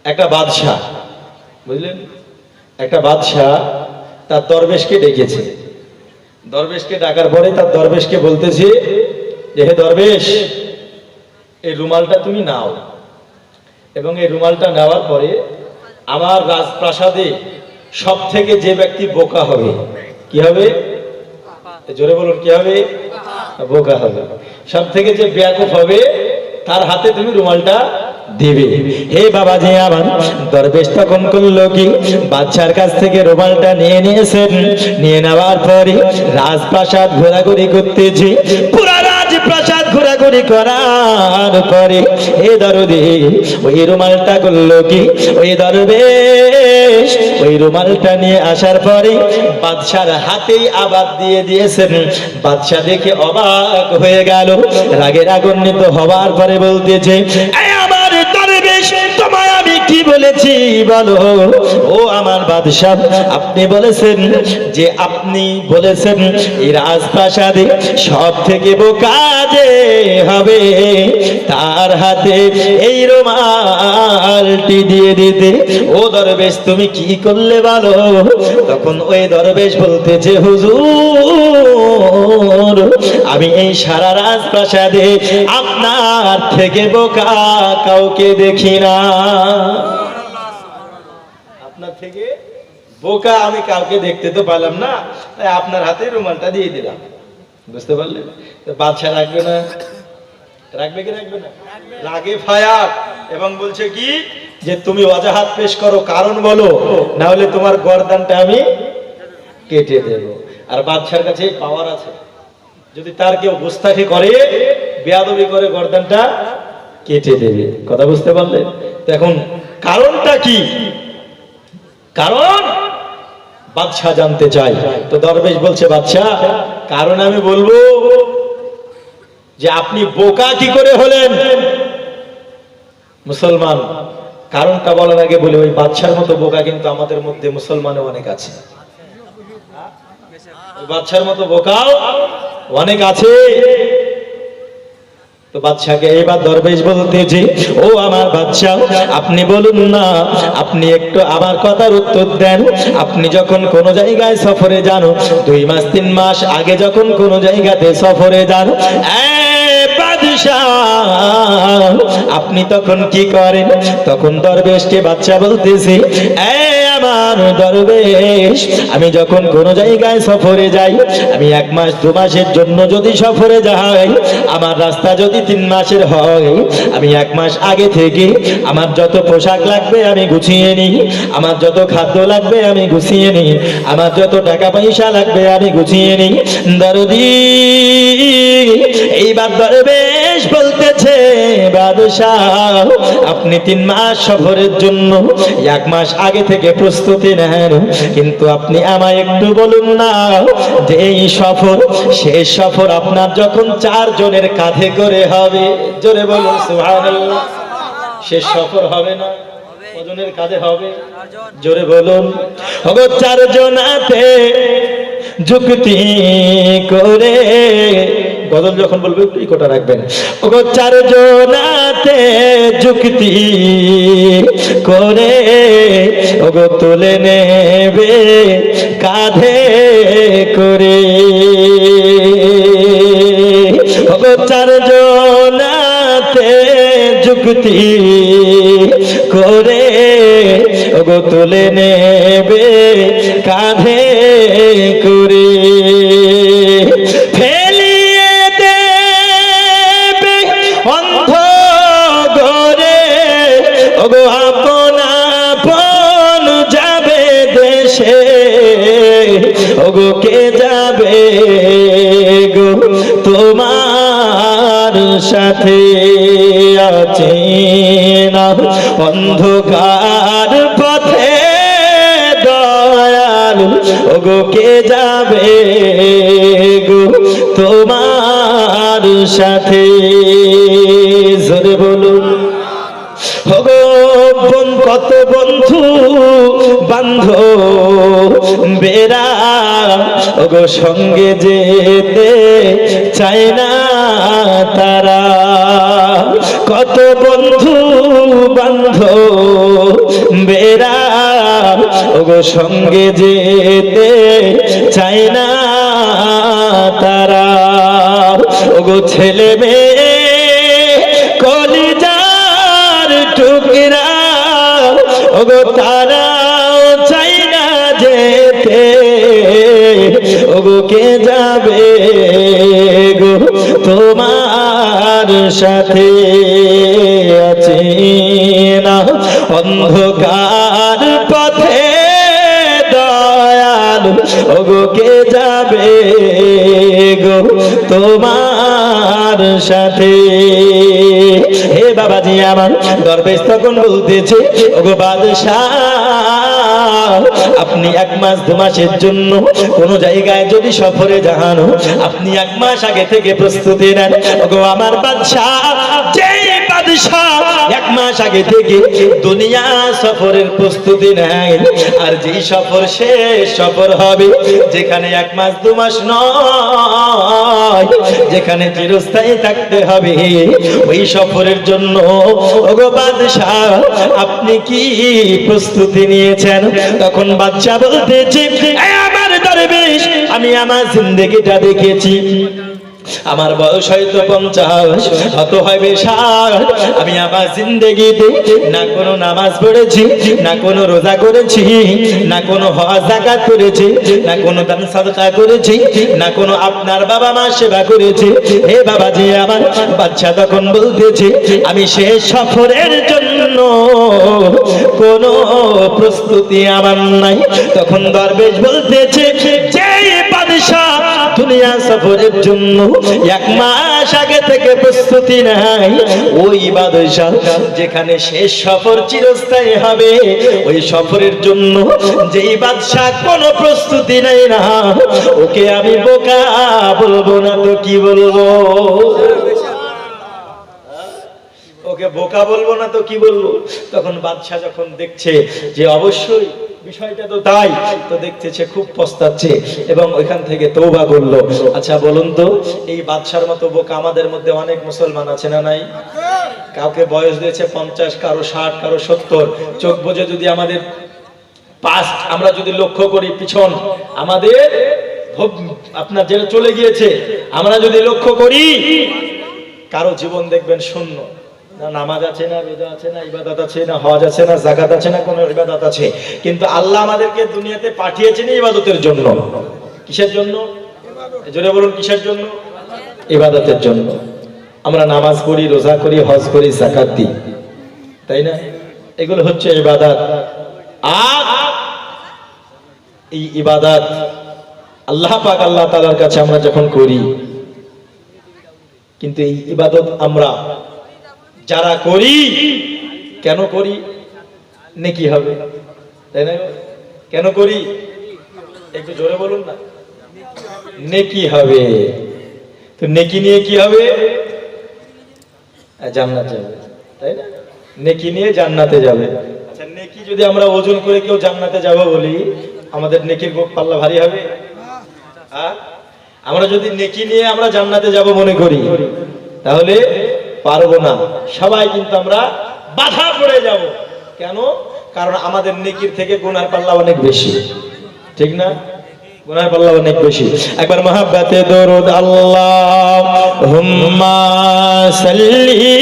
একটা বাদশাহ, বুঝলেন, একটা বাদশাহ তার দরবেশকে ডেকেছে। দরবেশকে ডাকার পরে তার দরবেশকে বলতেছে যে, হে দরবেশ, এই রুমালটা তুমি নাও, এবং এই রুমালটা নেওয়ার পরে আমার রাজপ্রাসাদে সব থেকে যে ব্যক্তি বোকা হবে, কি হবে? জোরে বলুন, কি হবে? বোকা হবে। সব থেকে যে বেয়াকুফ হবে তার হাতে তুমি রুমালটা দিবে। হে বাবা যে আমার দরবেশ তখন করলো কি, বাদশার কাছ থেকে রুমালটা নিয়ে নিয়েছেন। নিয়ে নেওয়ার পরে রাজপ্রাসাদ ঘোরাঘুরি করতেছে। পুরা রাজপ্রাসাদ ঘোরাঘুরি করার পরে হে দরদে ওই রুমালটা করলো কি, ওই দরবেশ ওই রুমালটা নিয়ে আসার পরে বাদশার হাতেই আবার দিয়ে দিয়েছেন। বাদশা দেখে অবাক হয়ে গেল, রাগের আগুন্বিত হওয়ার পরে বলতেছে, আমার দরবেশ তোমায় আমি কি বলেছি বলো? ও আমার বাদশাহ, আপনি বলেছেন যে, আপনি বলেছেন এই রাজপ্রাসাদে সব থেকে বোকা যে হবে তার হাতে এই রুমালটি দিয়ে দিতে। ও দরবেশ তুমি কি করলে বলো? তখন ওই দরবেশ বলতেছে, হুজুর আমি এই সারা রাজপ্রাসাদে আপনার থেকে বোকা কাউকে দেখি না। আপনার থেকে বোকা আমি কাউকে দেখতে তো পেলাম না, তাই আপনার হাতে রুমালটা দিয়ে দিলাম। বুঝতে পারলেন? বাদশা রাখবে না? রাখবে কি রাখবে না? রাগে ফায়ার, এবং বলছে কি যে, তুমি ওয়াজাহাত পেশ করো, কারণ বলো, না হলে তোমার গর্দানটা আমি কেটে দেব। আর বাদশার কাছে পাওয়ার আছে, যদি তার কেউ গোস্তাখি করে, বেয়াদবি করে, গর্দানটা কেটে দেবে। কথা বুঝতে পারলেন? তো এখন কারণটা কি? কারণ বাদশা জানতে চাই। তো দরবেশ বলছে, বাদশা কারণ আমি বলবো যে আপনি বোকা কি করে হলেন? মুসলমান কারণটা বলার আগে বলে, ওই বাদশার মতো বোকা কিন্তু আমাদের মধ্যে মুসলমানে অনেক আছে। বাদশার মতো বোকাও অনেক আছে। তো বাদশাকে এবার দরবেশ বলতেছে, ও আমার বাদশা, আপনি বলুন না, আপনি একটু আমার কথার উত্তর দেন। আপনি যখন কোন জায়গায় সফরে যান, 2 মাস 3 মাস আগে যখন কোন জায়গাতে সফরে যান, আপনি তখন কি করেন? তখন দরবেশকে বাদশা বলতেছে, আমার দরবেশ, আমি যখন কোন জায়গায় সফরে যাই, আমি 1 মাস 2 মাসের জন্য যদি সফরে যাই, আমার রাস্তা যদি 3 মাসের হয়, আমি 1 মাস আগে থেকে আমার যত পোশাক লাগবে আমি গুছিয়ে নিই, আমার যত খাদ্য লাগবে আমি গুছিয়ে নিই, আমার যত টাকা পয়সা লাগবে আমি গুছিয়ে নিই। দরদি এইবার দরবেশ বলতেছে, বাদশাহ আপনি 3 মাস সফরের জন্য 1 মাস আগে থেকে প্রস্তুতি নেন, কিন্তু আপনি আমায় একটু বলুন না যে এই সফর, শেষ সফর আপনার যখন 4 জনের কাঁধে করে হবে, জোরে বলুন সুবহানাল্লাহ, শেষ সফর হবে না? কজনের কাঁধে হবে? জোরে বলুন। ওগো 4 জনাতে যুক্তি করে, গজল যখন বলবো একটু ইকোটা রাখবেন। ওগো 4 জনাতে যুক্তি করে, ওগো তুলে নেবে কাঁধে করে। ওগো 4 জনাতে যুক্তি করে, ওগো তুলে নেবে কাঁধে করে। ফেলিয়ে দেবে অন্ধ ঘরে, ওগো আপন আপন যাবে দেশে, ওগো কে যাবে গো তোমার সাথে? আছে না অন্ধকার পথে দয়াল, ওগো কে যাবে গো তোমার সাথে? জোরে বলুন। ওগো কত বন্ধু বান্ধবেরা, ওগো সঙ্গে যেতে চায় না তারা। কত বন্ধু বান্ধব কুটুম্বেরা ওগো সঙ্গে যেতে চায় না তারা, ওগো ছেলে মেয়ে কলিজার টুকরা ওগো তারা চাই না যেতে, ওগো কে যাবে গো তোমার সাথে, আছে না অন্ধকার পথে দয়াল, ওগো কে যাবে গো তোমার সাথে। হে বাবাজি আমার, দরবেশ তখন বলতেছে ওগো বাদশাহ, আপনি 1 মাস 2 মাসের জন্য কোন জায়গায় যদি সফরে যান, আপনি 1 মাস আগে থেকে প্রস্তুতি নেন। ওগো আমার বাদশাহ, যেই বাদশাহ 1 মাস আগে থেকে দুনিয়া সফরের প্রস্তুতি নেয়, আর যেই সফর শেষ সফর হবে, যেখানে 1 মাস 2 মাস নয়, যেখানে চিরস্থায়ী থাকতে হবে, ওই সফরের জন্য ওগো বাদশাহ আপনি কি প্রস্তুতি নিয়েছেন? তখন বাদশাহ বলতেছে, আমার দরবেশ, আমি আমার জিন্দেগিটা দেখেছি, আমার বয়স হয়তো 50, হয়তো হবে 60, আমি আমার জিন্দেগিতে না কোনো নামাজ পড়েছি, না কোনো রোজা করেছি, না কোনো হজ যাকাত করেছি, না কোনো দান সাদকা করেছি, না কোনো আপনার বাবা মা সেবা করেছি। হে বাবাজি আমার, বাচ্চা তখন বলতেছে আমি শেষ সফরের জন্য কোনো প্রস্তুতি আমার নাই। তখন দরবেশ বলতেছে, যেই বাদশা দুনিয়া সফরের জন্য 1 মাস আগে থেকে প্রস্তুতি নাই, ওই বাদশা যেখানে শেষ সফর চিরস্থায়ী হবে, ওই সফরের জন্য যেই বাদশা কোনো প্রস্তুতি নেই না, ওকে আমি বোকা বলবো না তো কি বলবো? ওকে বোকা বলবো না তো কি বলবো? তখন বাদশা যখন দেখছে যে অবশ্যই বিষয়টা তো তাই, তো দেখতেছে খুব পস্তাচ্ছে এবং ওইখান থেকে তওবা করলো। আচ্ছা বলুন তো, এই বাদশার মতো বোকা আমাদের মধ্যে অনেক মুসলমান আছে না নাই? কাউকে বয়স দিয়েছে 50, কারো 60, কারো 70। চোখ বুজে যদি আমাদের পাস্ট আমরা যদি লক্ষ্য করি, পিছন আমাদের আপনার যেটা চলে গিয়েছে, আমরা যদি লক্ষ্য করি, কারো জীবন দেখবেন শূন্য, না নামাজ আছে, না রোজা আছে, না ইবাদত আছে, না হজ আছে, না যাকাত আছে, না কোনো ইবাদত আছে। কিন্তু আল্লাহ আমাদেরকে দুনিয়াতে পাঠিয়েছেন ইবাদতের জন্য। কিসের জন্য? জোরে বলুন, কিসের জন্য? ইবাদতের জন্য। আমরা নামাজ পড়ি, রোজা করি, হজ করি, যাকাত দিই, তাই না? এগুলো হচ্ছে ইবাদত। আর এই ইবাদত আল্লাহ পাক আল্লাহ তাআলার কাছে আমরা যখন করি, কিন্তু এই ইবাদত আমরা যারা করি, কেন করি? নেকি হবে, তাই না? কেন করি? একটু জোরে বলুন না। নেকি হবে। তো নেকি নিয়ে কি হবে? জান্নাত যাবে, তাই না? নেকি নিয়ে জান্নাতে যাবে। আচ্ছা, নেকি যদি আমরা ওজন করে কেউ জান্নাতে যাব বলি, আমাদের নেকির পাল্লা ভারী হবে? আমরা যদি নেকি নিয়ে আমরা জান্নাতে যাব মনে করি, তাহলে পারবো না। সবাই কিন্তু আমরা বাধা পড়ে যাব। কেন? কারণ আমাদের নেকির থেকে গুনার পাল্লা অনেক বেশি, ঠিক না? গুনার পাল্লা অনেক বেশি। একবার মহাব্বতে দরুদ আল্লাহুম্মা সাল্লি